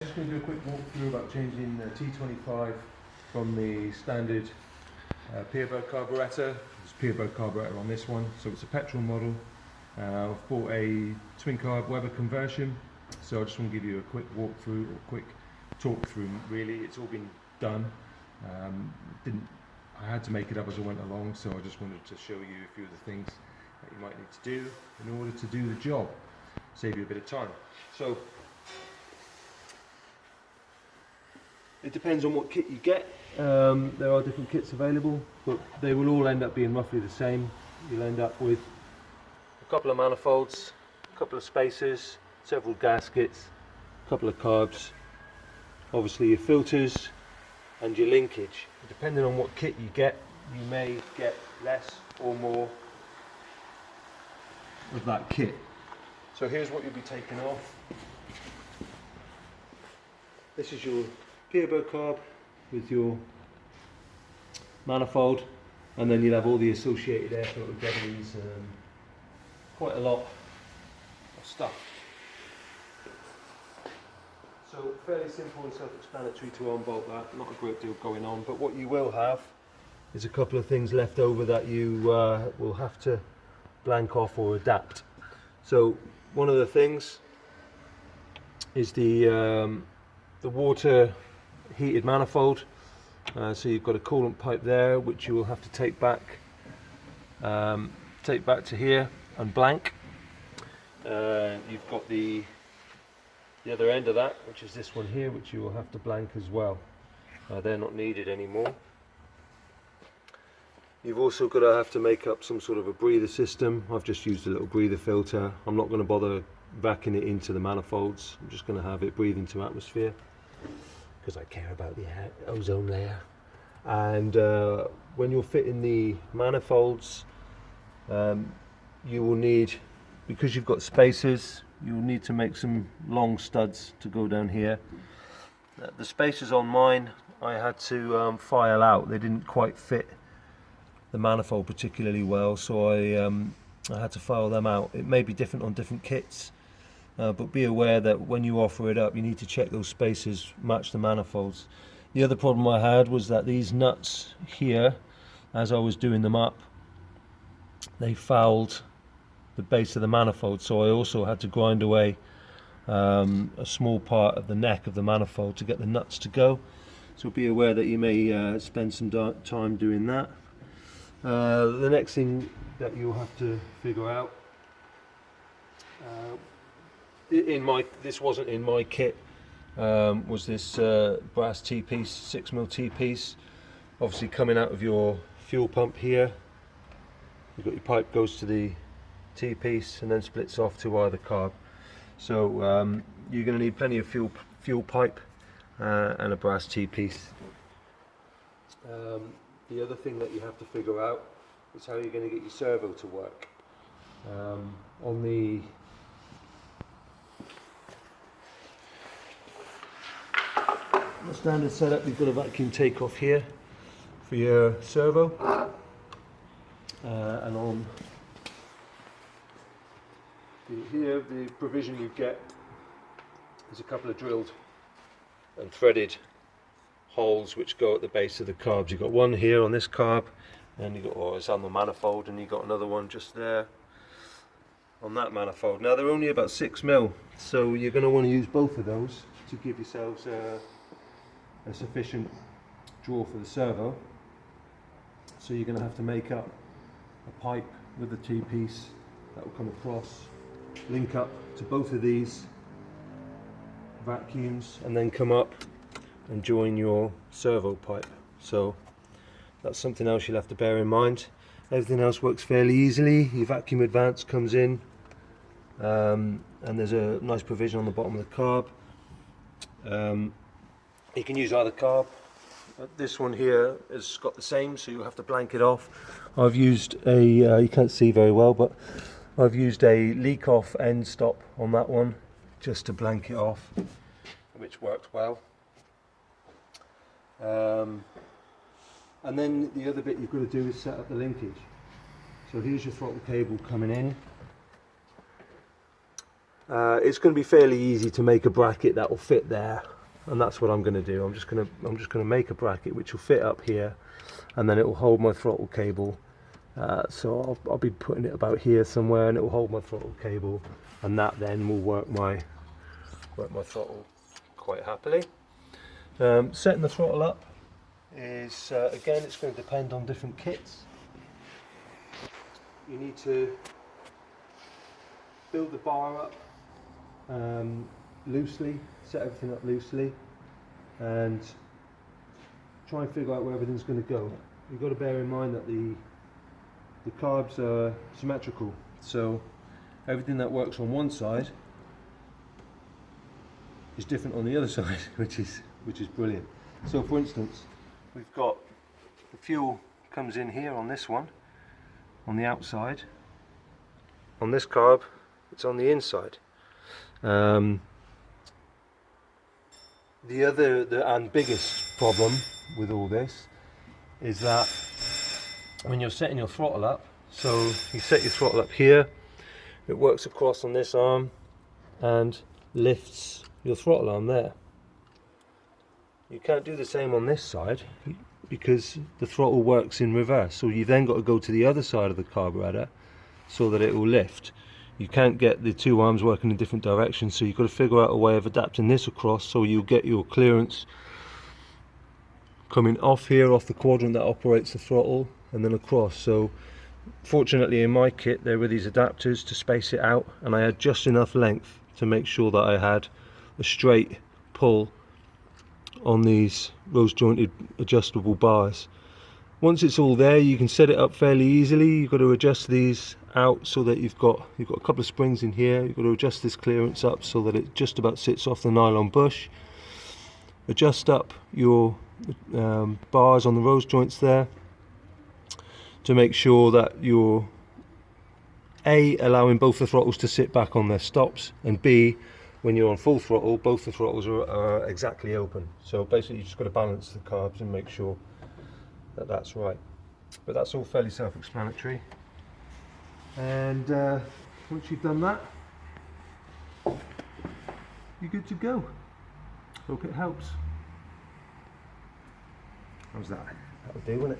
Just going to do a quick walkthrough about changing the T25 from the standard pierburg carburetor. There's pierburg carburetor on this one, so it's a petrol model. I've bought a twin carb Weber conversion, so I just want to give you a quick walkthrough or quick talk through. Really, it's all been done. I had to make it up as I went along, so I just wanted to show you a few of the things that you might need to do in order to do the job, save you a bit of time. So it depends on what kit you get. There are different kits available, but they will all end up being roughly the same. You'll end up with a couple of manifolds, a couple of spacers, several gaskets, a couple of carbs, obviously your filters and your linkage. Depending on what kit you get, you may get less or more of that kit. So here's what you'll be taking off. This is your pierburg carb with your manifold, and then you'll have all the associated air filter gubbins and quite a lot of stuff. So fairly simple and self-explanatory to unbolt that, not a great deal going on, but what you will have is a couple of things left over that you will have to blank off or adapt. So one of the things is the water heated manifold. So you've got a coolant pipe there which you will have to take back to here and blank. You've got the other end of that, which is this one here, which you will have to blank as well. They're not needed anymore. You've also got to have to make up some sort of a breather system. I've just used a little breather filter. I'm not going to bother vacuuming it into the manifolds. I'm just going to have it breathe into atmosphere, because I care about the ozone layer. And when you're fitting the manifolds, you will need, because you've got spacers, you'll need to make some long studs to go down here. The spacers on mine I had to file out. They didn't quite fit the manifold particularly well, so I had to file them out. It may be different on different kits. But be aware that when you offer it up, you need to check those spacers match the manifolds. The other problem I had was that these nuts here, as I was doing them up, they fouled the base of the manifold, so I also had to grind away a small part of the neck of the manifold to get the nuts to go. So be aware that you may spend some time doing that. The next thing that you'll have to figure out, this wasn't in my kit, was this brass T-piece, 6mm T-piece, obviously coming out of your fuel pump here. You've got your pipe goes to the T-piece and then splits off to either carb. So you're going to need plenty of fuel pipe and a brass T-piece. The other thing that you have to figure out is how you're going to get your servo to work. On the standard setup, you've got a vacuum takeoff here for your servo, and on here the provision you get is a couple of drilled and threaded holes which go at the base of the carbs. You've got one here on this carb, and you got, or it's on the manifold, and you've got another one just there on that manifold. Now they're only about 6mm, so you're going to want to use both of those to give yourselves a sufficient draw for the servo. So you're going to have to make up a pipe with the T-piece that will come across, link up to both of these vacuums, and then come up and join your servo pipe. So that's something else you'll have to bear in mind. Everything else works fairly easily. Your vacuum advance comes in, and there's a nice provision on the bottom of the carb. You can use either carb. This one here has got the same, so you'll have to blank it off. I've used a, you can't see very well, but I've used a leak off end stop on that one just to blank it off, which worked well. And then the other bit you've got to do is set up the linkage. So here's your throttle cable coming in. it's going to be fairly easy to make a bracket that will fit there, and that's what I'm going to do. I'm just going to make a bracket which will fit up here, and then it will hold my throttle cable. So I'll be putting it about here somewhere, and it will hold my throttle cable, and that then will work my throttle quite happily. Setting the throttle up is again, it's going to depend on different kits. You need to build the bar up loosely, set everything up loosely, and try and figure out where everything's going to go. You've got to bear in mind that the carbs are symmetrical, so everything that works on one side is different on the other side, which is brilliant. So for instance, we've got the fuel comes in here on this one, on the outside. On this carb, it's on the inside. The biggest problem with all this is that when you're setting your throttle up, so you set your throttle up here, it works across on this arm and lifts your throttle arm there. You can't do the same on this side because the throttle works in reverse, so you then got to go to the other side of the carburetor so that it will lift. You can't get the two arms working in different directions, so you've got to figure out a way of adapting this across so you get your clearance coming off here, off the quadrant that operates the throttle, and then across. So fortunately in my kit there were these adapters to space it out, and I had just enough length to make sure that I had a straight pull on these rose jointed adjustable bars. Once it's all there, you can set it up fairly easily. You've got to adjust these out so that you've got a couple of springs in here. You've got to adjust this clearance up so that it just about sits off the nylon bush. Adjust up your bars on the rose joints there to make sure that you're allowing both the throttles to sit back on their stops, and B, when you're on full throttle, both the throttles are exactly open. So basically you just got to balance the carbs and make sure that that's right. But that's all fairly self-explanatory, and once you've done that, you're good to go. Hope it helps. How's that? That'll do, won't it?